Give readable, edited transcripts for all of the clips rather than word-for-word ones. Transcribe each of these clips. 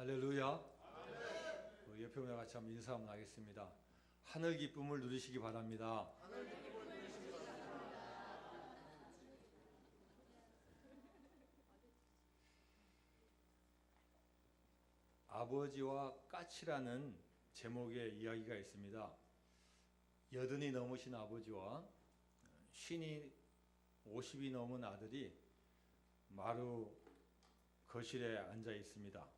할렐루야. 옆에 분과 같이 한번 인사 한번 하겠습니다. 하늘 기쁨을 누리시기 바랍니다. 아버지와 까치라는 제목의 이야기가 있습니다. 80이 넘으신 아버지와 50이 넘은 아들이 마루 거실에 앉아 있습니다.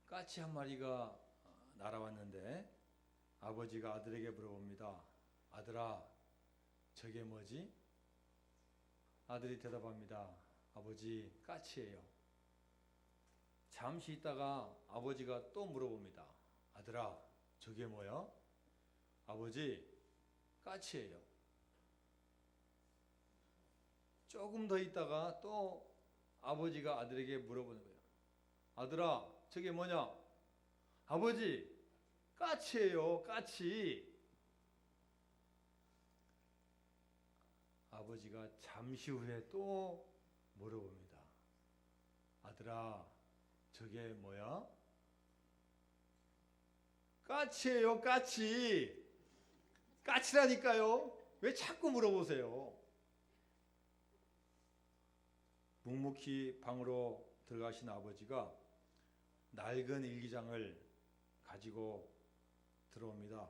까치 한 마리가 날아왔는데 아버지가 아들에게 물어봅니다. 아들아, 저게 뭐지? 아들이 대답합니다. 아버지, 까치예요. 잠시 있다가 아버지가 또 물어봅니다. 아들아, 저게 뭐야? 아버지, 까치예요. 조금 더 있다가 또 아버지가 아들에게 물어보는 거예요. 아들아, 저게 뭐냐? 아버지, 까치예요, 까치. 아버지가 잠시 후에 또 물어봅니다. 아들아, 저게 뭐야? 까치예요, 까치. 까치라니까요. 왜 자꾸 물어보세요? 묵묵히 방으로 들어가신 아버지가 낡은 일기장을 가지고 들어옵니다.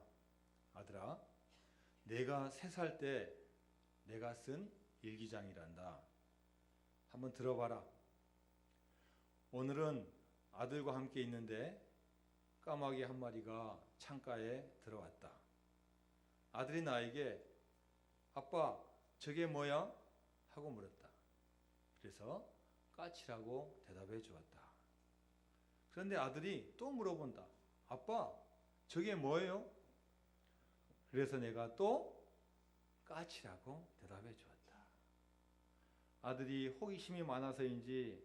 아들아, 내가 3살 때 내가 쓴 일기장이란다. 한번 들어봐라. 오늘은 아들과 함께 있는데 까마귀 한 마리가 창가에 들어왔다. 아들이 나에게 아빠, 저게 뭐야? 하고 물었다. 그래서 까치라고 대답해 주었다. 그런데 아들이 또 물어본다. 아빠, 저게 뭐예요? 그래서 내가 또 까치라고 대답해 주었다. 아들이 호기심이 많아서인지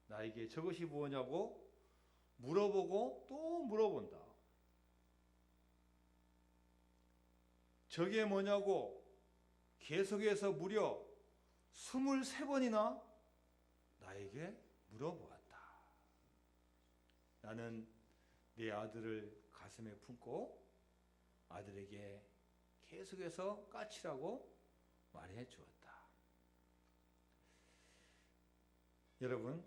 나에게 저것이 뭐냐고 물어보고 또 물어본다. 저게 뭐냐고 계속해서 무려 23번이나 나에게 물어보았다. 나는 내 아들을 가슴에 품고 아들에게 계속해서 까치라고 말해 주었다. 여러분,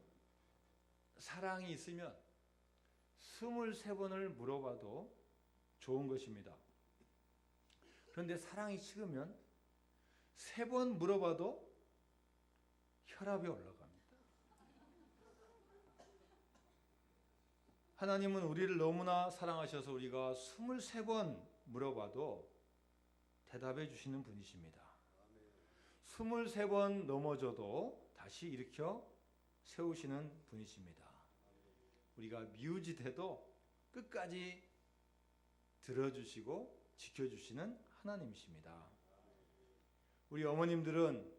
사랑이 있으면 23번을 물어봐도 좋은 것입니다. 그런데 사랑이 식으면 3번 물어봐도 혈압이 올라갑니다. 하나님은 우리를 너무나 사랑하셔서 우리가 23번 물어봐도 대답해 주시는 분이십니다. 23번 넘어져도 다시 일으켜 세우시는 분이십니다. 우리가 미우짓해도 끝까지 들어주시고 지켜주시는 하나님이십니다. 우리 어머님들은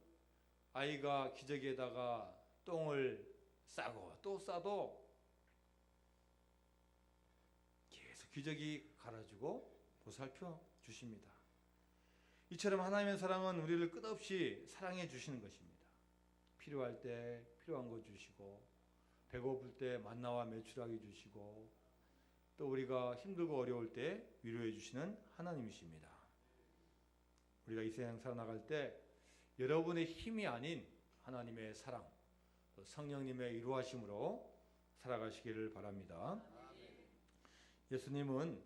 아이가 기저귀에다가 똥을 싸고 또 싸도 계속 기저귀 갈아주고 보살펴 주십니다. 이처럼 하나님의 사랑은 우리를 끝없이 사랑해 주시는 것입니다. 필요할 때 필요한 거 주시고, 배고플 때 만나와 메추라기 주시고, 또 우리가 힘들고 어려울 때 위로해 주시는 하나님이십니다. 우리가 이 세상 살아나갈 때 여러분의 힘이 아닌 하나님의 사랑, 성령님의 인도하심으로 살아가시기를 바랍니다. 예수님은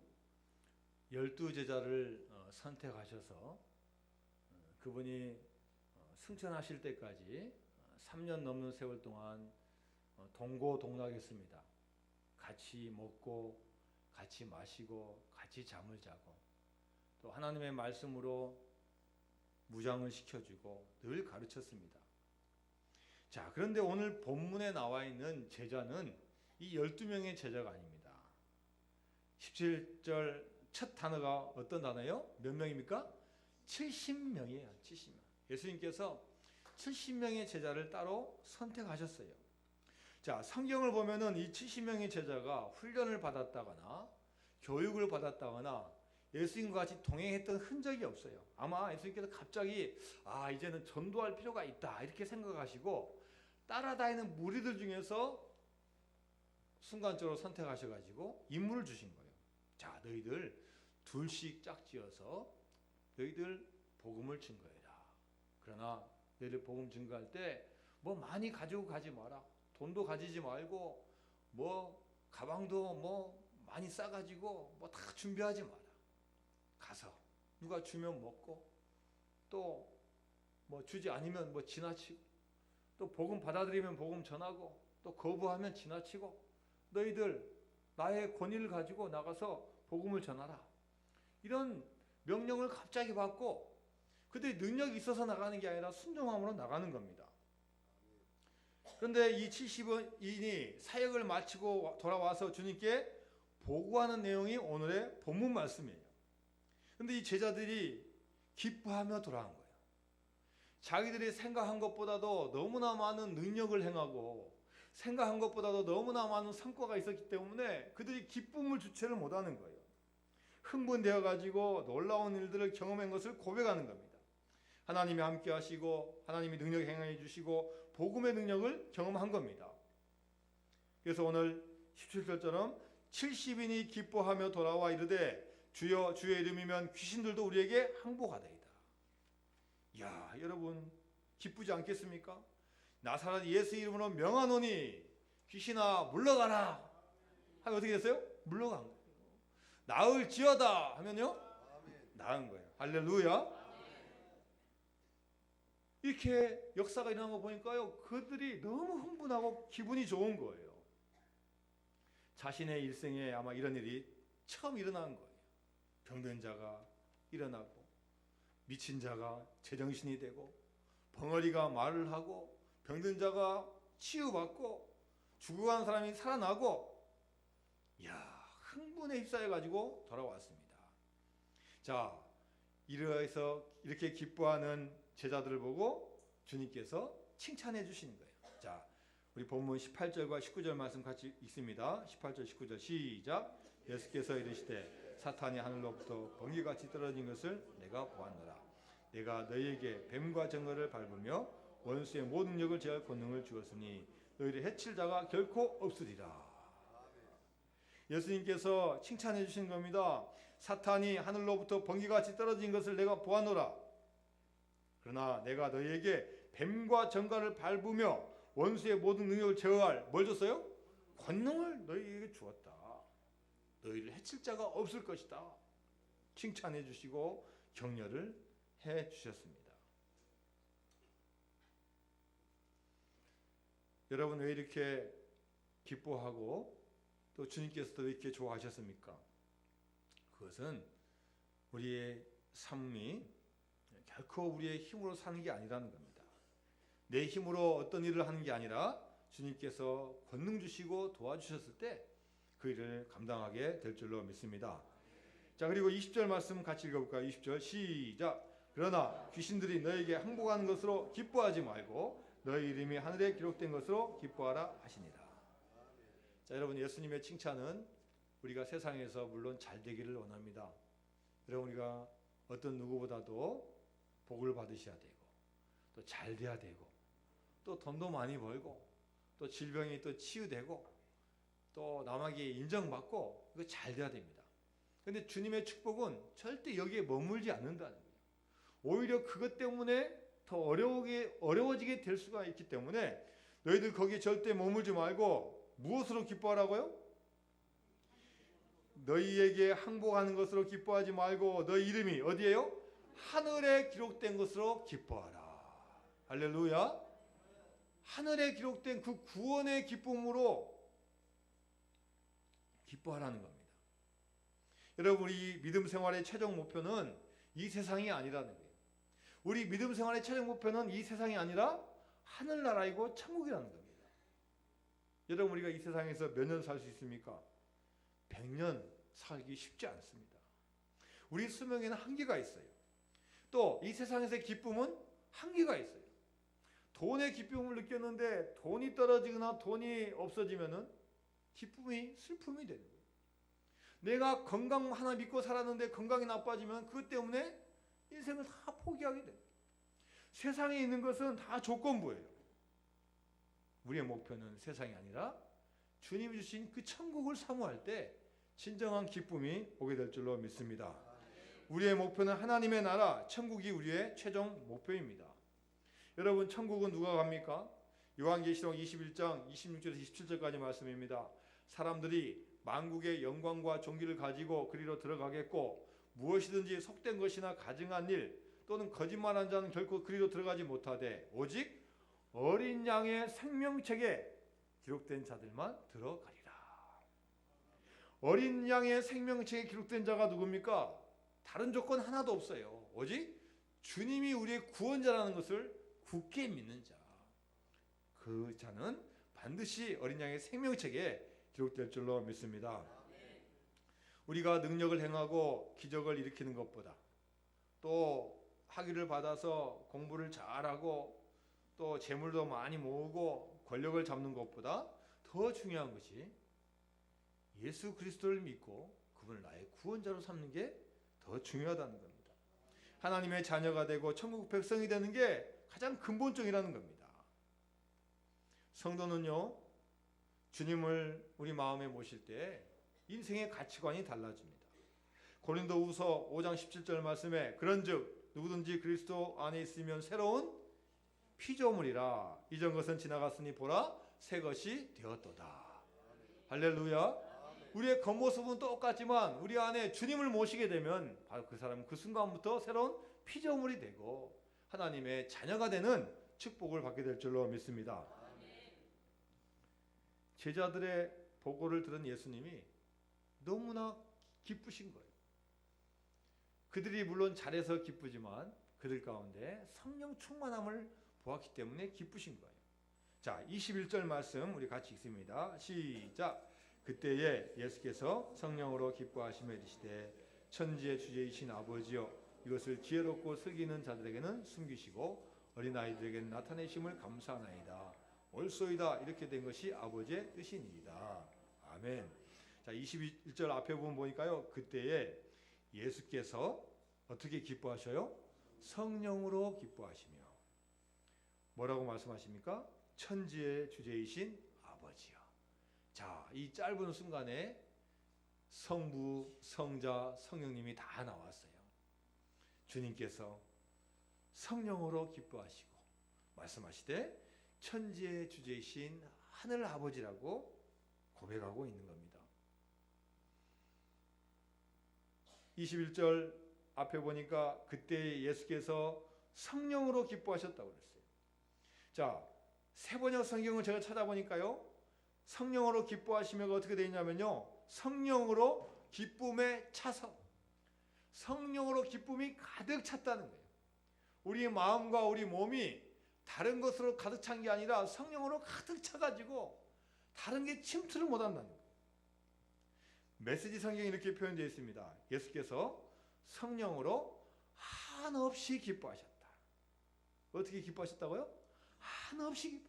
12제자를 선택하셔서 그분이 승천하실 때까지 3년 넘는 세월 동안 동고동락했습니다. 같이 먹고 같이 마시고 같이 잠을 자고 또 하나님의 말씀으로 무장을 시켜주고 늘 가르쳤습니다. 자, 그런데 오늘 본문에 나와 있는 제자는 이 12명의 제자가 아닙니다. 17절 첫 단어가 어떤 단어예요? 몇 명입니까? 70명이에요. 70명. 예수님께서 70명의 제자를 따로 선택하셨어요. 자, 성경을 보면은 이 70명의 제자가 훈련을 받았다거나 교육을 받았다거나 예수님과 같이 동행했던 흔적이 없어요. 아마 예수님께서 갑자기 이제는 전도할 필요가 있다 이렇게 생각하시고 따라다니는 무리들 중에서 순간적으로 선택하셔가지고 임무를 주신 거예요. 자, 너희들 둘씩 짝지어서 너희들 복음을 증거해라. 그러나 너희들 복음 증거할 때 뭐 많이 가지고 가지 마라. 돈도 가지지 말고 뭐 가방도 뭐 많이 싸가지고 뭐 다 준비하지 마라. 가서 누가 주면 먹고 또 뭐 주지 않으면 뭐 지나치고 또 복음 받아들이면 복음 전하고 또 거부하면 지나치고 너희들 나의 권위를 가지고 나가서 복음을 전하라. 이런 명령을 갑자기 받고 그들이 능력이 있어서 나가는 게 아니라 순종함으로 나가는 겁니다. 그런데 이 70인이 사역을 마치고 돌아와서 주님께 보고하는 내용이 오늘의 본문 말씀이에요. 그런데 이 제자들이 기뻐하며 돌아간 거예요. 자기들이 생각한 것보다도 너무나 많은 능력을 행하고 생각한 것보다도 너무나 많은 성과가 있었기 때문에 그들이 기쁨을 주체를 못하는 거예요. 흥분되어 가지고 놀라운 일들을 경험한 것을 고백하는 겁니다. 하나님이 함께 하시고 하나님이 능력 행해 주시고 복음의 능력을 경험한 겁니다. 그래서 오늘 17절처럼 70인이 기뻐하며 돌아와 이르되 주여 주의 이름이면 귀신들도 우리에게 항복하다이다. 야, 여러분 기쁘지 않겠습니까? 나사렛 예수 이름으로 명하노니 귀신아 물러가라 하면 어떻게 됐어요? 물러간 거예요. 나을지어다 하면요 나은 거예요. 할렐루야. 이렇게 역사가 일어난 거 보니까요 그들이 너무 흥분하고 기분이 좋은 거예요. 자신의 일생에 아마 이런 일이 처음 일어난 거예요. 병든 자가 일어나고 미친 자가 제정신이 되고 벙어리가 말을 하고 병든 자가 치유받고 죽어간 사람이 살아나고 야 흥분에 휩싸여 가지고 돌아왔습니다. 자, 이렇게 기뻐하는 제자들을 보고 주님께서 칭찬해 주시는 거예요. 자, 우리 본문 18절과 19절 말씀 같이 읽습니다. 18절 19절 시작. 예수께서 이르시되 사탄이 하늘로부터 번개같이 떨어진 것을 내가 보았노라. 내가 너희에게 뱀과 정거를 밟으며 원수의 모든 능력을 제할 권능을 주었으니 너희를 해칠 자가 결코 없으리라. 예수님께서 칭찬해 주신 겁니다. 사탄이 하늘로부터 번개같이 떨어진 것을 내가 보았노라. 그러나 내가 너희에게 뱀과 정갈을 밟으며 원수의 모든 능력을 제어할 뭘 줬어요? 권능을 너희에게 주었다. 너희를 해칠 자가 없을 것이다. 칭찬해 주시고 격려를 해 주셨습니다. 여러분 왜 이렇게 기뻐하고 또 주님께서도 이렇게 좋아하셨습니까? 그것은 우리의 삶이 결코 우리의 힘으로 사는 게 아니라는 겁니다. 내 힘으로 어떤 일을 하는 게 아니라 주님께서 권능 주시고 도와주셨을 때 그 일을 감당하게 될 줄로 믿습니다. 자, 그리고 20절 말씀 같이 읽어볼까요? 20절 시작. 그러나 귀신들이 너에게 항복하는 것으로 기뻐하지 말고 너희 이름이 하늘에 기록된 것으로 기뻐하라 하시니라. 자, 여러분 예수님의 칭찬은 우리가 세상에서 물론 잘 되기를 원합니다. 여러분 우리가 어떤 누구보다도 복을 받으셔야 되고 또 잘 돼야 되고 또 돈도 많이 벌고 또 질병이 또 치유되고 또 남에게 인정받고 이거 잘 돼야 됩니다. 그런데 주님의 축복은 절대 여기에 머물지 않는다는 거예요. 오히려 그것 때문에 더 어려워지게 될 수가 있기 때문에 너희들 거기에 절대 머물지 말고 무엇으로 기뻐하라고요? 너희에게 항복하는 것으로 기뻐하지 말고 너희 이름이 어디에요? 하늘에 기록된 것으로 기뻐하라. 할렐루야. 하늘에 기록된 그 구원의 기쁨으로 기뻐하라는 겁니다. 여러분 우리 믿음 생활의 최종 목표는 이 세상이 아니라는 거예요. 우리 믿음 생활의 최종 목표는 이 세상이 아니라 하늘나라이고 천국이라는 겁니다. 여러분 우리가 이 세상에서 몇 년 살 수 있습니까? 100년 살기 쉽지 않습니다. 우리 수명에는 한계가 있어요. 또 이 세상에서의 기쁨은 한계가 있어요. 돈의 기쁨을 느꼈는데 돈이 떨어지거나 돈이 없어지면은 기쁨이 슬픔이 되는 거예요. 내가 건강 하나 믿고 살았는데 건강이 나빠지면 그것 때문에 인생을 다 포기하게 돼요. 세상에 있는 것은 다 조건부예요. 우리의 목표는 세상이 아니라 주님이 주신 그 천국을 사모할 때 진정한 기쁨이 오게 될 줄로 믿습니다. 우리의 목표는 하나님의 나라, 천국이 우리의 최종 목표입니다. 여러분, 천국은 누가 갑니까? 요한계시록 21장 26절에서 27절까지 말씀입니다. 사람들이 만국의 영광과 존귀를 가지고 그리로 들어가겠고 무엇이든지 속된 것이나 가증한 일 또는 거짓말한 자는 결코 그리로 들어가지 못하되 오직 어린 양의 생명책에 기록된 자들만 들어가리라. 어린 양의 생명책에 기록된 자가 누굽니까? 다른 조건 하나도 없어요. 오직 주님이 우리의 구원자라는 것을 굳게 믿는 자. 그 자는 반드시 어린 양의 생명책에 기록될 줄로 믿습니다. 우리가 능력을 행하고 기적을 일으키는 것보다 또 학위를 받아서 공부를 잘하고 또 재물도 많이 모으고 권력을 잡는 것보다 더 중요한 것이 예수 그리스도를 믿고 그분을 나의 구원자로 삼는 게 더 중요하다는 겁니다. 하나님의 자녀가 되고 천국 백성이 되는 게 가장 근본적이라는 겁니다. 성도는요, 주님을 우리 마음에 모실 때 인생의 가치관이 달라집니다. 고린도후서 5장 17절 말씀에 그런즉 누구든지 그리스도 안에 있으면 새로운 피조물이라 이전 것은 지나갔으니 보라 새 것이 되었도다. 할렐루야. 우리의 겉모습은 똑같지만 우리 안에 주님을 모시게 되면 바로 그 사람은 그 순간부터 새로운 피조물이 되고 하나님의 자녀가 되는 축복을 받게 될 줄로 믿습니다. 제자들의 보고를 들은 예수님이 너무나 기쁘신 거예요. 그들이 물론 잘해서 기쁘지만 그들 가운데 성령 충만함을 보았기 때문에 기쁘신 거예요. 자, 21절 말씀 우리 같이 읽습니다. 시작. 그때에 예수께서 성령으로 기뻐하시며 이르시되 천지의 주제이신 아버지여 이것을 지혜롭고 슬기는 자들에게는 숨기시고 어린아이들에게는 나타내심을 감사하나이다. 옳소이다. 이렇게 된 것이 아버지의 뜻이니이다. 아멘. 자, 21절 앞에 부분 보니까요. 그때에 예수께서 어떻게 기뻐하셔요? 성령으로 기뻐하시며 뭐라고 말씀하십니까? 천지의 주제이신 아버지요. 자, 이 짧은 순간에 성부, 성자, 성령님이 다 나왔어요. 주님께서 성령으로 기뻐하시고 말씀하시되 천지의 주제이신 하늘 아버지라고 고백하고 있는 겁니다. 21절 앞에 보니까 그때 예수께서 성령으로 기뻐하셨다고 그랬어요. 자, 세번역 성경을 제가 찾아보니까요. 성령으로 기뻐하시며가 어떻게 되어 있냐면요. 성령으로 기쁨에 차서 성령으로 기쁨이 가득 찼다는 거예요. 우리 마음과 우리 몸이 다른 것으로 가득 찬 게 아니라 성령으로 가득 차가지고 다른 게 침투를 못한다는 거예요. 메시지 성경이 이렇게 표현되어 있습니다. 예수께서 성령으로 한없이 기뻐하셨다. 어떻게 기뻐하셨다고요? 한없이,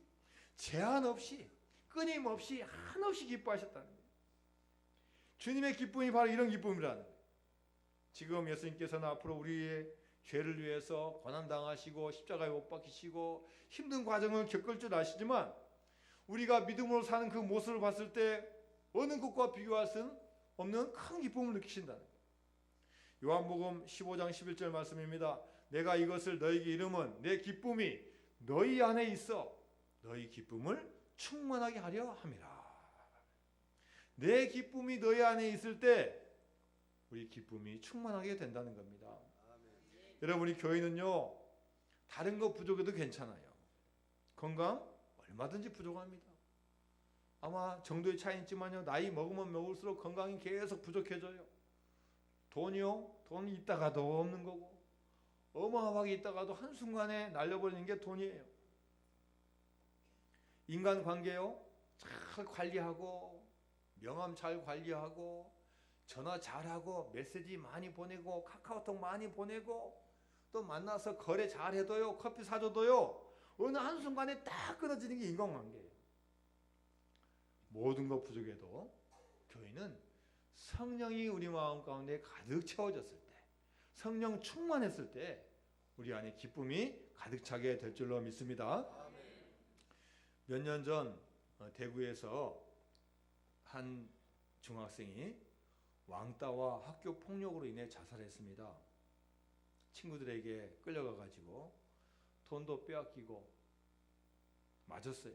제한 없이, 끊임없이, 한없이 기뻐하셨다는 거예요. 주님의 기쁨이 바로 이런 기쁨이라는 거예요. 지금 예수님께서는 앞으로 우리의 죄를 위해서 고난당하시고 십자가에 못 박히시고 힘든 과정을 겪을 줄 아시지만 우리가 믿음으로 사는 그 모습을 봤을 때 어느 것과 비교할 수는 없는 큰 기쁨을 느끼신다는 거예요. 요한복음 15장 11절 말씀입니다. 내가 이것을 너희에게 이름은 내 기쁨이 너희 안에 있어 너희 기쁨을 충만하게 하려 함이라. 내 기쁨이 너희 안에 있을 때 우리 기쁨이 충만하게 된다는 겁니다. 아멘. 여러분, 우리 교회는요 다른 거 부족해도 괜찮아요. 건강 얼마든지 부족합니다. 아마 정도의 차이 있지만요 나이 먹으면 먹을수록 건강이 계속 부족해져요. 돈이요, 돈이 있다가도 없는 거고 어마어마하게 있다가도 한순간에 날려버리는 게 돈이에요. 인간관계요 잘 관리하고 명함 잘 관리하고 전화 잘하고 메시지 많이 보내고 카카오톡 많이 보내고 또 만나서 거래 잘해도요 커피 사줘도요 어느 한순간에 딱 끊어지는 게 인간관계예요. 모든 것 부족해도 교회는 성령이 우리 마음 가운데 가득 채워졌을 때 성령 충만했을 때 우리 안에 기쁨이 가득 차게 될 줄로 믿습니다. 몇 년 전 대구에서 한 중학생이 왕따와 학교 폭력으로 인해 자살했습니다. 친구들에게 끌려가 가지고 돈도 빼앗기고 맞았어요.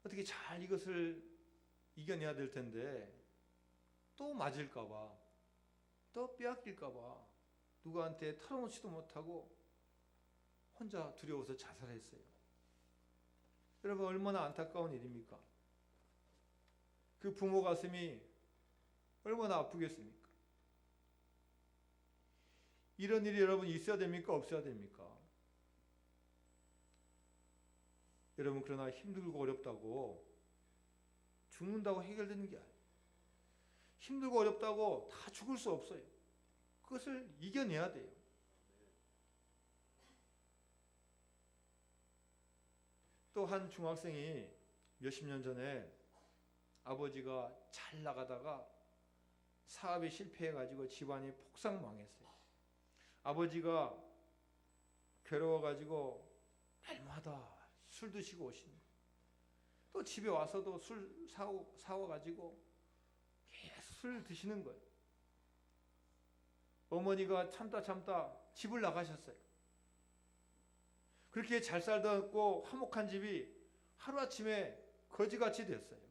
어떻게 잘 이것을 이겨내야 될 텐데 또 맞을까봐, 또 빼앗길까봐 누구한테 털어놓지도 못하고 혼자 두려워서 자살했어요. 여러분, 얼마나 안타까운 일입니까? 그 부모 가슴이 얼마나 아프겠습니까? 이런 일이 여러분 있어야 됩니까? 없어야 됩니까? 여러분, 그러나 힘들고 어렵다고 죽는다고 해결되는 게 아니에요. 힘들고 어렵다고 다 죽을 수 없어요. 그것을 이겨내야 돼요. 또 한 중학생이 몇십 년 전에 아버지가 잘 나가다가 사업에 실패해가지고 집안이 폭삭망했어요. 아버지가 괴로워가지고 날마다 술 드시고 오시는 거예요. 또 집에 와서도 술 사와가지고 계속 술 드시는 거예요. 어머니가 참다 집을 나가셨어요. 그렇게 잘 살다고 화목한 집이 하루아침에 거지같이 됐어요.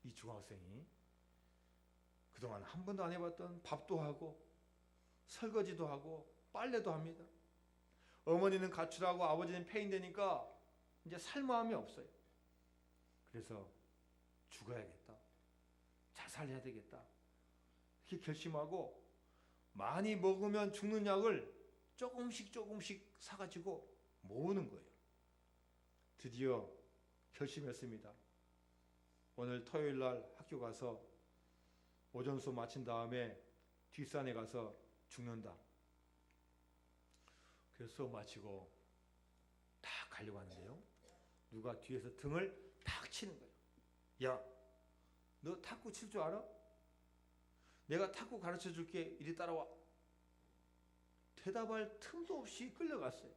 이 중학생이 그동안 한 번도 안 해봤던 밥도 하고 설거지도 하고 빨래도 합니다. 어머니는 가출하고 아버지는 폐인되니까 이제 살 마음이 없어요. 그래서 죽어야겠다, 자살해야 되겠다, 이렇게 결심하고 많이 먹으면 죽는 약을 조금씩 사가지고 모으는 거예요. 드디어 결심했습니다. 오늘 토요일 날 학교 가서 오전 수업 마친 다음에 뒷산에 가서 죽는다. 그래서 수업 마치고 딱 가려고 하는데요, 누가 뒤에서 등을 탁 치는 거예요. 야, 너 탁구 칠 줄 알아? 내가 탁구 가르쳐 줄게. 이리 따라와. 대답할 틈도 없이 끌려갔어요.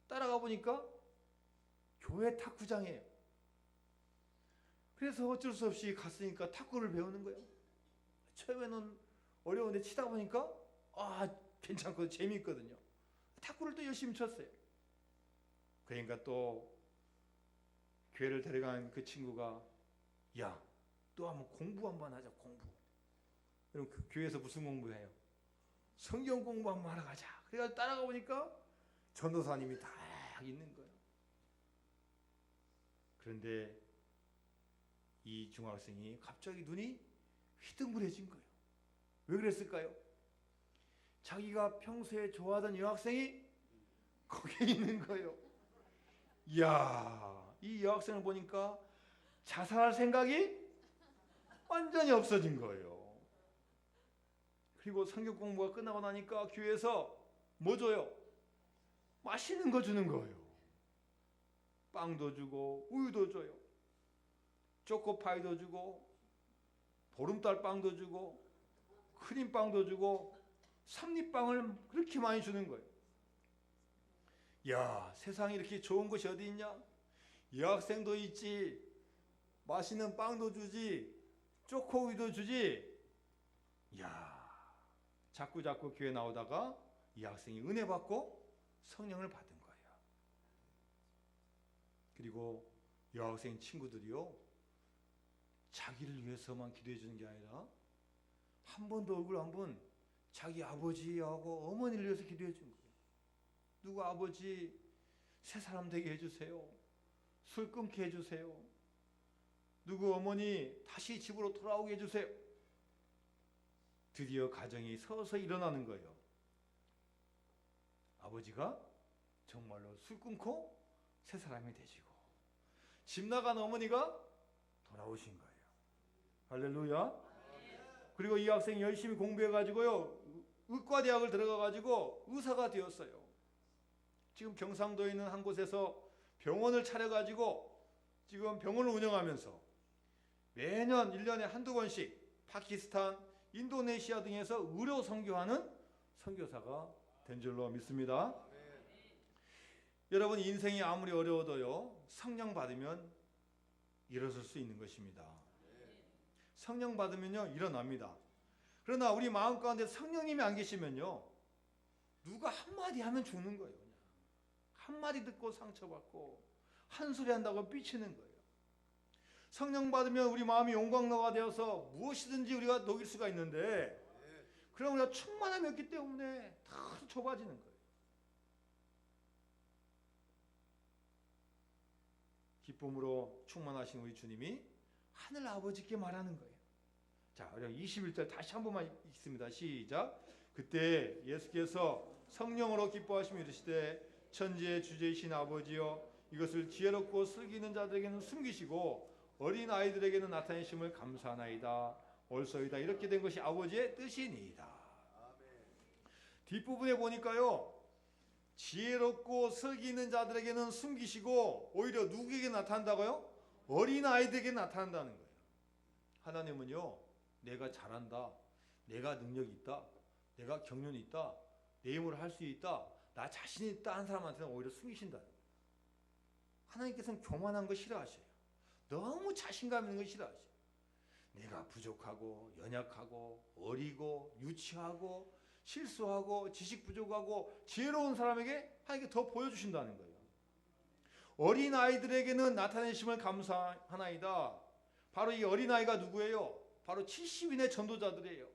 따라가 보니까 교회 탁구장이에요. 그래서 어쩔 수 없이 갔으니까 탁구를 배우는 거예요. 처음에는 어려운데 치다 보니까 괜찮고 재미있거든요. 탁구를 또 열심히 쳤어요. 그러니까 또 교회를 데려간 그 친구가, 야, 또 한번 공부 한번 하자, 공부. 그럼 그 교회에서 무슨 공부해요? 성경 공부 한번 하러 가자. 그래서 따라가 보니까 전도사님이 다 있는 거예요. 그런데 이 중학생이 갑자기 눈이 휘둥그레진 거예요. 왜 그랬을까요? 자기가 평소에 좋아하던 여학생이 거기에 있는 거예요. 이야, 이 여학생을 보니까 자살할 생각이 완전히 없어진 거예요. 그리고 성경 공부가 끝나고 나니까 교회에서 뭐 줘요? 맛있는 거 주는 거예요. 빵도 주고 우유도 줘요. 초코파이도 주고 보름달 빵도 주고 크림빵도 주고 삼립빵을 그렇게 많이 주는 거예요. 야, 세상에 이렇게 좋은 것이 어디 있냐? 여학생도 있지, 맛있는 빵도 주지, 초코우유도 주지. 야, 자꾸 교회 나오다가 이 학생이 은혜 받고 성령을 받은 거예요. 그리고 여학생 친구들이요, 자기를 위해서만 기도해 주는 게 아니라 한 번도 얼굴 한 번 자기 아버지하고 어머니를 위해서 기도해 준 거예요. 누구 아버지 새 사람 되게 해주세요. 술 끊게 해주세요. 누구 어머니 다시 집으로 돌아오게 해주세요. 드디어 가정이 서서히 일어나는 거예요. 아버지가 정말로 술 끊고 새 사람이 되시고 집 나간 어머니가 돌아오신 거예요. 할렐루야. 그리고 이 학생이 열심히 공부해가지고요, 의과대학을 들어가가지고 의사가 되었어요. 지금 경상도에 있는 한 곳에서 병원을 차려가지고 지금 병원을 운영하면서 매년 1년에 한두 번씩 파키스탄, 인도네시아 등에서 의료 선교하는 선교사가 된 줄로 믿습니다. 여러분, 인생이 아무리 어려워도요, 성령 받으면 일어설 수 있는 것입니다. 성령 받으면요 일어납니다. 그러나 우리 마음 가운데 성령님이 안 계시면요 누가 한마디 하면 죽는 거예요. 그냥 한마디 듣고 상처받고 한 소리 한다고 삐치는 거예요. 성령 받으면 우리 마음이 용광로가 되어서 무엇이든지 우리가 녹일 수가 있는데, 그럼 우리가 충만함이 없기 때문에 다 좁아지는 거예요. 기쁨으로 충만하신 우리 주님이 하늘 아버지께 말하는 거예요. 자, 우리 21절 다시 한 번만 읽습니다. 시작. 그때 예수께서 성령으로 기뻐하시며 이르시되 천지의 주제이신 아버지여, 이것을 지혜롭고 슬기는 자들에게는 숨기시고 어린 아이들에게는 나타내심을 감사하나이다. 옳소이다. 이렇게 된 것이 아버지의 뜻이니이다. 뒷부분에 보니까요, 지혜롭고 슬기 있는 자들에게는 숨기시고 오히려 누구에게 나타난다고요? 어린 아이들에게 나타난다는 거예요. 하나님은요, 내가 잘한다, 내가 능력이 있다, 내가 경륜이 있다, 내 힘으로 할 수 있다, 나 자신 있다 한 사람한테는 오히려 숨기신다. 하나님께서는 교만한 거 싫어하셔요. 너무 자신감 있는 거 싫어하셔요. 내가 부족하고 연약하고 어리고 유치하고 실수하고 지식 부족하고 지혜로운 사람에게 하나님께 더 보여주신다는 거예요. 어린 아이들에게는 나타내심을 감사하나이다. 바로 이 어린 아이가 누구예요? 바로 70인의 전도자들이에요.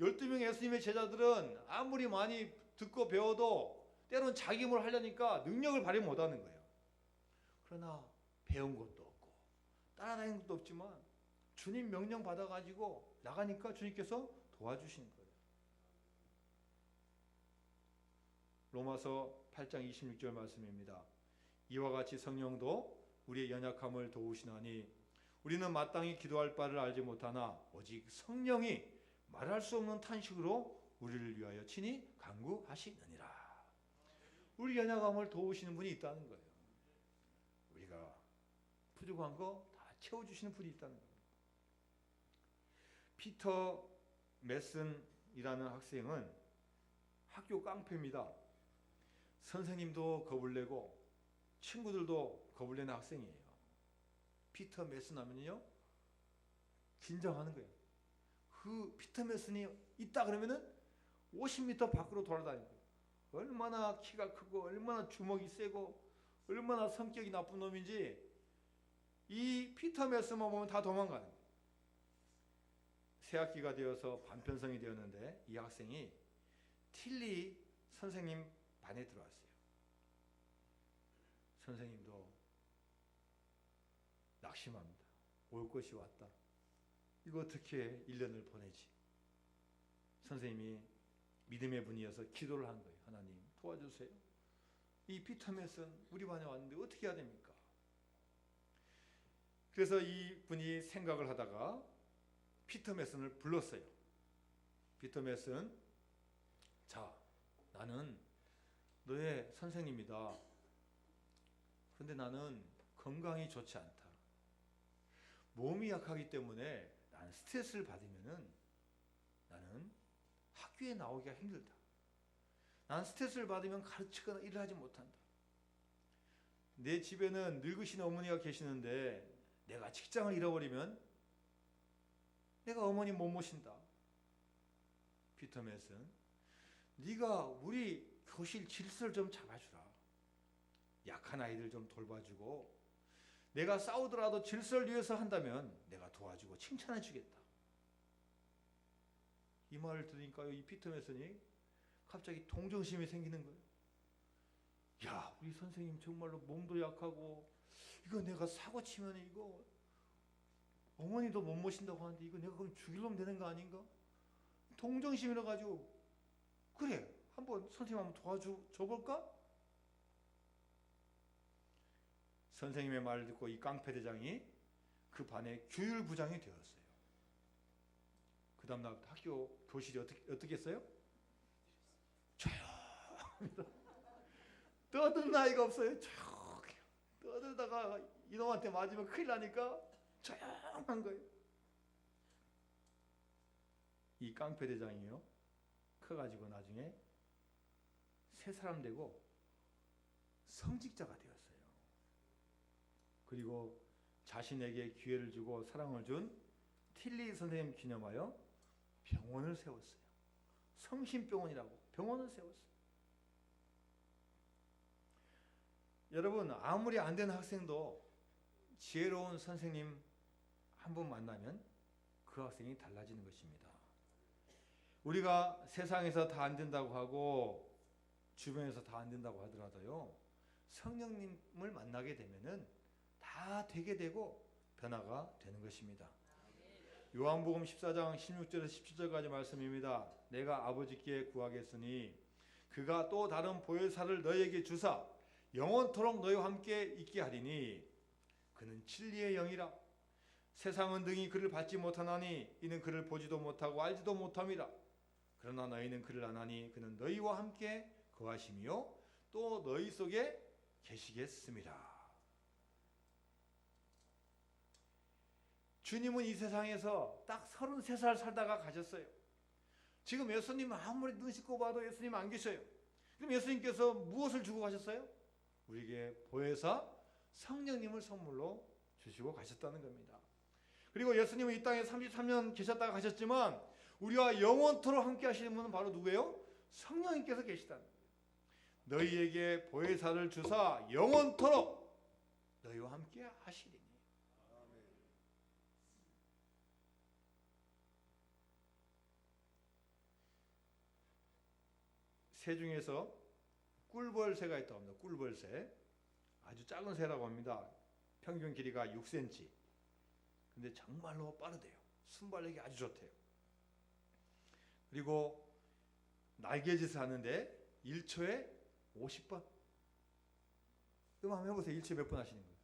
12명의 예수님의 제자들은 아무리 많이 듣고 배워도 때로는 자기 힘으로 하려니까 능력을 발휘 못하는 거예요. 그러나 배운 것도 없고 따라다니는 것도 없지만 주님 명령 받아가지고 나가니까 주님께서 도와주시는 거예요. 로마서 8장 26절 말씀입니다. 이와 같이 성령도 우리의 연약함을 도우시나니 우리는 마땅히 기도할 바를 알지 못하나 오직 성령이 말할 수 없는 탄식으로 우리를 위하여 친히 간구하시느니라. 우리 연약함을 도우시는 분이 있다는 거예요. 우리가 부족한 거 다 채워주시는 분이 있다는 거예요. 피터 메슨이라는 학생은 학교 깡패입니다. 선생님도 겁을 내고 친구들도 겁을 내는 학생이에요. 피터 메슨 하면요 긴장하는 거예요. 그 피터 메슨이 있다 그러면은 50m 밖으로 돌아다니는 거예요. 얼마나 키가 크고 얼마나 주먹이 세고 얼마나 성격이 나쁜 놈인지 이 피터 메슨만 보면 다 도망가는 거예요. 새학기가 되어서 반편성이 되었는데 이 학생이 틸리 선생님 반에 들어왔어요. 선생님도 낙심합니다. 올 것이 왔다. 이거 어떻게 1년을 보내지? 선생님이 믿음의 분이어서 기도를 한 거예요. 하나님 도와주세요. 이 피터 메슨 우리 반에 왔는데 어떻게 해야 됩니까? 그래서 이 분이 생각을 하다가 피터 메슨을 불렀어요. 피터 메슨, 자, 나는 너의 선생님이다. 그런데 나는 건강이 좋지 않다. 몸이 약하기 때문에 나는 스트레스를 받으면은 나는 학교에 나오기가 힘들다. 나는 스트레스를 받으면 가르치거나 일을 하지 못한다. 내 집에는 늙으신 어머니가 계시는데 내가 직장을 잃어버리면 내가 어머니 못 모신다. 피터 메슨, 네가 우리 교실 질서를 좀 잡아주라. 약한 아이들 좀 돌봐주고 내가 싸우더라도 질서를 위해서 한다면 내가 도와주고 칭찬해 주겠다. 이 말을 들으니까요, 이 피터 메슨이 갑자기 동정심이 생기는 거예요. 야, 우리 선생님 정말로 몸도 약하고 이거 내가 사고 치면 이거 어머니도 못 모신다고 하는데 이거 내가 그럼 죽이려면 되는 거 아닌가? 동정심이라 가지고 그래, 한번 선생님 한번 도와줘 볼까? 선생님의 말을 듣고 이 깡패 대장이 그 반의 규율부장이 되었어요. 그 다음 날 학교 교실이 어떻게 했어요? 조용합니다. 떠드는 아이가 없어요. 조용히 떠들다가 이놈한테 맞으면 큰일 나니까 조용한 거예요. 이 깡패 대장이요, 커가지고 나중에 새 사람 되고 성직자가 되었어요. 그리고 자신에게 기회를 주고 사랑을 준 틸리 선생님 기념하여 병원을 세웠어요. 성심병원이라고 병원을 세웠어요. 여러분, 아무리 안 되는 학생도 지혜로운 선생님 한 분 만나면 그 학생이 달라지는 것입니다. 우리가 세상에서 다 안 된다고 하고 주변에서 다 안 된다고 하더라도요, 성령님을 만나게 되면은 다 되게 되고 변화가 되는 것입니다. 요한복음 14장 16절에서 17절까지 말씀입니다. 내가 아버지께 구하겠으니 그가 또 다른 보혜사를 너희에게 주사 영원토록 너희와 함께 있게 하리니 그는 진리의 영이라. 세상은 등이 그를 받지 못하나니 이는 그를 보지도 못하고 알지도 못함이라. 그러나 너희는 그를 아나니 그는 너희와 함께 거하시며 또 너희 속에 계시겠습니다. 주님은 이 세상에서 딱 33살 살다가 가셨어요. 지금 예수님 아무리 눈 씻고 봐도 예수님 안 계셔요. 그럼 예수님께서 무엇을 주고 가셨어요? 우리에게 보혜사 성령님을 선물로 주시고 가셨다는 겁니다. 그리고 예수님은 이 땅에 33년 계셨다가 가셨지만 우리와 영원토록 함께 하시는 분은 바로 누구예요? 성령님께서 계시다는 거예요. 너희에게 보혜사를 주사 영원토록 너희와 함께 하시리니. 새 중에서 꿀벌새가 있다고 합니다. 꿀벌새. 아주 작은 새라고 합니다. 평균 길이가 6cm. 근데 정말로 빠르대요. 순발력이 아주 좋대요. 그리고 날개짓을 하는데 1초에 50번. 이거 한번 해보세요. 1초에 몇 번 하시는 거예요?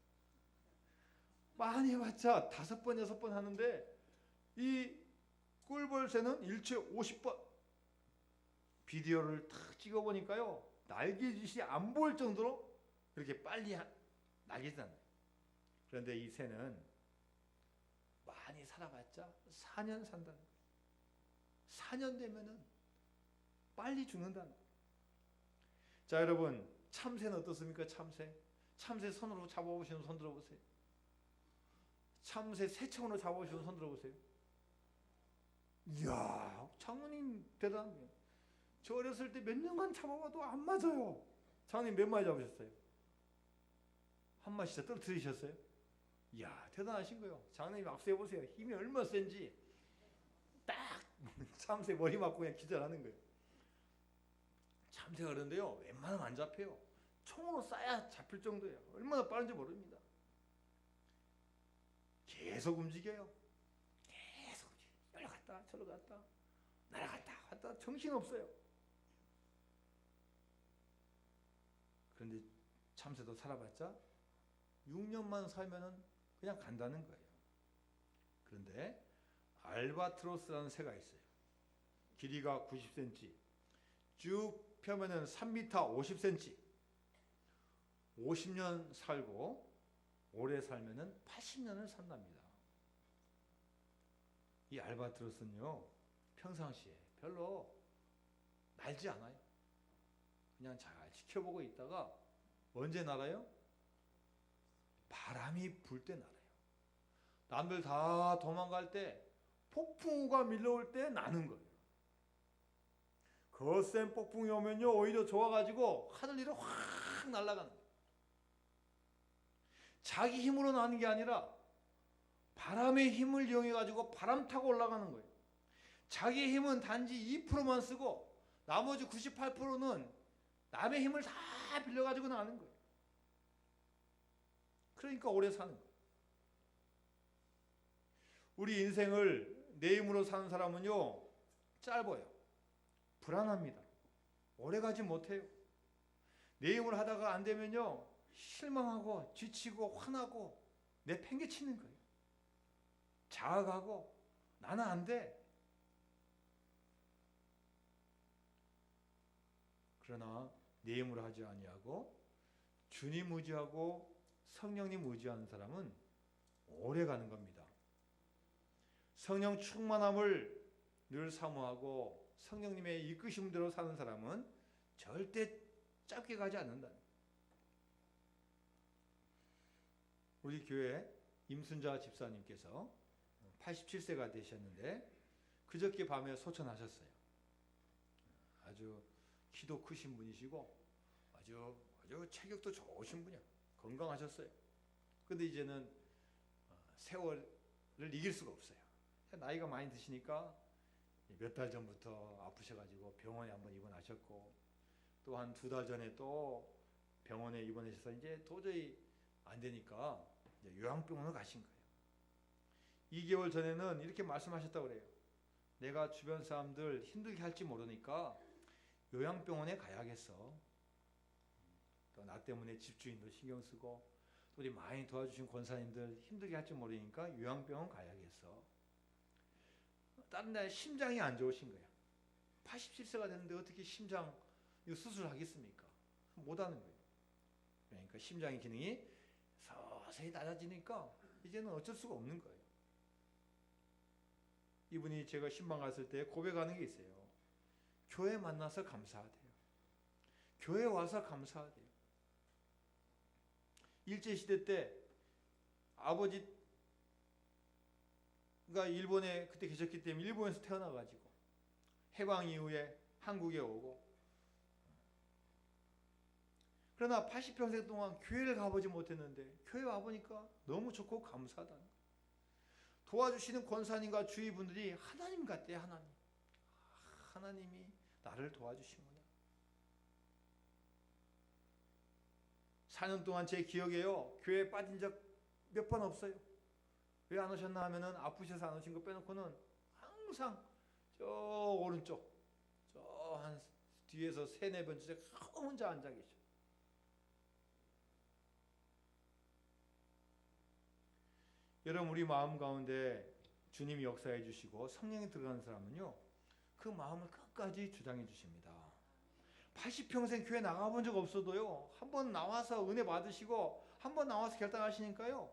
많이 해봤자 5번, 6번 하는데 이 꿀벌새는 1초에 50번. 비디오를 탁 찍어보니까요, 날개짓이 안 보일 정도로 그렇게 빨리 날개짓 한다. 그런데 이 새는 많이 살아봤자 4년 산다는 거예요. 4년 되면은 빨리 죽는다는 거예요. 자, 여러분, 참새는 어떻습니까? 참새 손으로 잡아보시면 손 들어보세요. 참새 새총으로 잡아보시면 손 들어보세요. 이야, 장모님 대단해요. 저 어렸을 때 몇 년간 잡아봐도 안 맞아요. 장모님 몇 마리 잡으셨어요? 한 마리 진짜 떨어뜨리셨어요? 이야, 대단하신 거예요. 장모님 악수해보세요. 힘이 얼마나 센지. 딱 참새 머리 맞고 그냥 기절하는 거예요. 참새가 그런데요, 웬만하면 안 잡혀요. 총으로 쏴야 잡힐 정도예요. 얼마나 빠른지 모릅니다. 계속 움직여요. 계속 여기로 갔다 저로 갔다 날아갔다 갔다 정신없어요. 그런데 참새도 살아봤자 6년만 살면은 그냥 간다는 거예요. 그런데 알바트로스라는 새가 있어요. 길이가 90cm, 쭉 펴면은 3m 50cm. 50년 살고 오래 살면은 80년을 산답니다. 이 알바트로스는요, 평상시에 별로 날지 않아요. 그냥 잘 지켜보고 있다가 언제 날아요? 바람이 불 때 날아요. 남들 다 도망갈 때, 폭풍우가 밀려올 때 나는 거예요. 거센 폭풍이 오면요, 오히려 좋아가지고 하늘 위로 확 날아가는 거예요. 자기 힘으로 나는 게 아니라 바람의 힘을 이용해가지고 바람 타고 올라가는 거예요. 자기의 힘은 단지 2%만 쓰고 나머지 98%는 남의 힘을 다 빌려가지고 나는 거예요. 그러니까 오래 사는 거예요. 우리 인생을 내 힘으로 사는 사람은요, 짧아요. 불안합니다. 오래 가지 못해요. 내 힘으로 하다가 안 되면요, 실망하고 지치고 화나고 내팽개치는 거예요. 자학하고 나는 안 돼. 그러나 내 힘으로 하지 아니하고 주님 의지하고 성령님 의지하는 사람은 오래 가는 겁니다. 성령 충만함을 늘 사모하고 성령님의 이끄심대로 사는 사람은 절대 짧게 가지 않는다. 우리 교회 임순자 집사님께서 87세가 되셨는데 그저께 밤에 소천하셨어요. 아주 키도 크신 분이시고 아주 체격도 좋으신 분이야. 건강하셨어요. 근데 이제는 세월을 이길 수가 없어요. 나이가 많이 드시니까 몇 달 전부터 아프셔가지고 병원에 한번 입원하셨고 또 한 2달 전에 또 병원에 입원하셔서 이제 도저히 안 되니까 이제 요양병원을 가신 거예요. 2개월 전에는 이렇게 말씀하셨다고 그래요. 내가 주변 사람들 힘들게 할지 모르니까 요양병원에 가야겠어. 또 나 때문에 집주인도 신경 쓰고 또 우리 많이 도와주신 권사님들 힘들게 할지 모르니까 요양병원 가야겠어. 다른 날 심장이 안 좋으신 거예요. 87세가 됐는데 어떻게 심장 수술하겠습니까? 못하는 거예요. 그러니까 심장의 기능이 서서히 낮아지니까 이제는 어쩔 수가 없는 거예요. 이분이 제가 신방 갔을 때 고백하는 게 있어요. 교회 만나서 감사하대요. 교회 와서 감사하대요. 일제시대 때 아버지가 일본에 그때 계셨기 때문에 일본에서 태어나가지고 해방 이후에 한국에 오고 그러나 80평생 동안 교회를 가보지 못했는데 교회 와보니까 너무 좋고 감사하다는 거예요. 도와주시는 권사님과 주위 분들이 하나님 같대요. 하나님이 나를 도와주시구나. 4년 동안 제 기억에요. 교회에 빠진 적 몇 번 없어요. 왜 안 오셨나 하면은 아프셔서 안 오신 거 빼놓고는 항상 저 오른쪽 저 한 뒤에서 3-4번째 혼자 앉아 계셔. 여러분 우리 마음 가운데 주님이 역사해 주시고 성령이 들어가는 사람은요 그 마음을 끝까지 주장해 주십니다. 80평생 교회 나가본 적 없어도요 한번 나와서 은혜 받으시고 한번 나와서 결단하시니까요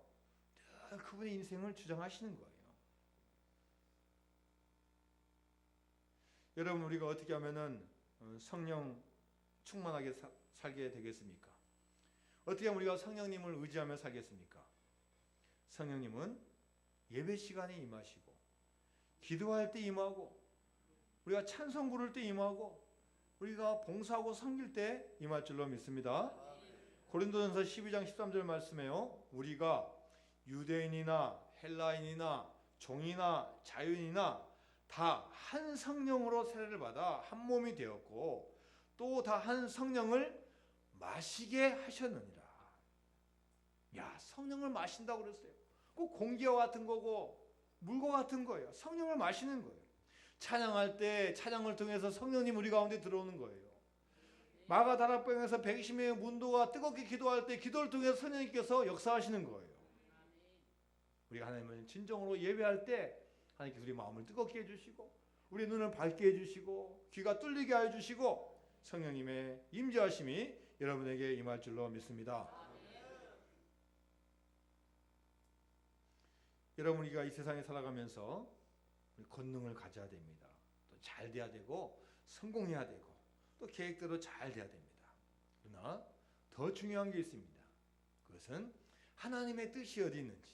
늘 그분의 인생을 주장하시는 거예요. 여러분 우리가 어떻게 하면은 성령 충만하게 살게 되겠습니까? 어떻게 하면 우리가 성령님을 의지하며 살겠습니까? 성령님은 예배 시간에 임하시고 기도할 때 임하고 우리가 찬송 부를 때 임하고 우리가 봉사하고 섬길 때 임할 줄로 믿습니다. 고린도전서 12장 13절 말씀에요. 우리가 유대인이나 헬라인이나 종이나 자유인이나 다 한 성령으로 세례를 받아 한 몸이 되었고 또 다 한 성령을 마시게 하셨느니라. 야, 성령을 마신다고 그랬어요. 꼭 공기와 같은 거고 물과 같은 거예요. 성령을 마시는 거예요. 찬양할 때 찬양을 통해서 성령님 우리 가운데 들어오는 거예요. 마가다락방에서 120명의 문도가 뜨겁게 기도할 때 기도를 통해서 성령님께서 역사하시는 거예요. 우리가 하나님을 진정으로 예배할 때 하나님께서 우리 마음을 뜨겁게 해주시고 우리 눈을 밝게 해주시고 귀가 뚫리게 해주시고 성령님의 임재하심이 여러분에게 임할 줄로 믿습니다. 여러분 우리가 이 세상에 살아가면서 권능을 가져야 됩니다. 또 잘 돼야 되고 성공해야 되고 또 계획대로 잘 돼야 됩니다. 그러나 더 중요한 게 있습니다. 그것은 하나님의 뜻이 어디 있는지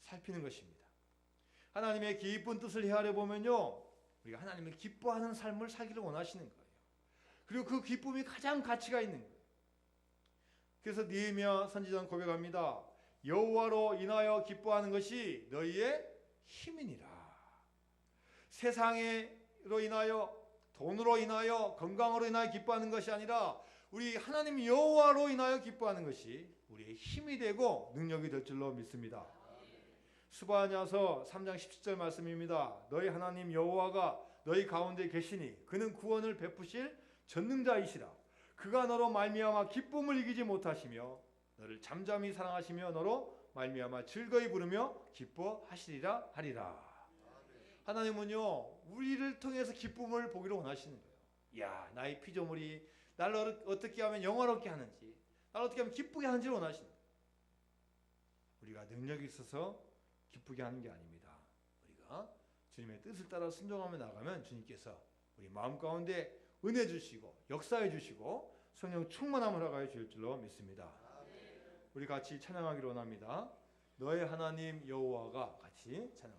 살피는 것입니다. 하나님의 깊은 뜻을 헤아려 보면요 우리가 하나님을 기뻐하는 삶을 살기를 원하시는 거예요. 그리고 그 기쁨이 가장 가치가 있는 거예요. 그래서 느헤미야 선지자는 고백합니다. 여호와로 인하여 기뻐하는 것이 너희의 힘이니라. 세상으로 인하여 돈으로 인하여 건강으로 인하여 기뻐하는 것이 아니라 우리 하나님 여호와로 인하여 기뻐하는 것이 우리의 힘이 되고 능력이 될 줄로 믿습니다. 스바냐서 3장 17절 말씀입니다. 너희 하나님 여호와가 너희 가운데 계시니 그는 구원을 베푸실 전능자이시라. 그가 너로 말미암아 기쁨을 이기지 못하시며 너를 잠잠히 사랑하시며 너로 말미암아 즐거이 부르며 기뻐하시리라 하리라. 하나님은요 우리를 통해서 기쁨을 보기를 원하시는 거예요. 야, 나의 피조물이 나를 어떻게 하면 영화롭게 하는지 나를 어떻게 하면 기쁘게 하는지를 원하시는 거예요. 우리가 능력이 있어서 기쁘게 하는 게 아닙니다. 우리가 주님의 뜻을 따라 순종하며 나가면 주님께서 우리 마음 가운데 은혜 주시고 역사해 주시고 성령 충만함을 허가해 주실 줄로 믿습니다. 우리 같이 찬양하기를 원합니다. 너의 하나님 여호와가 같이 찬양.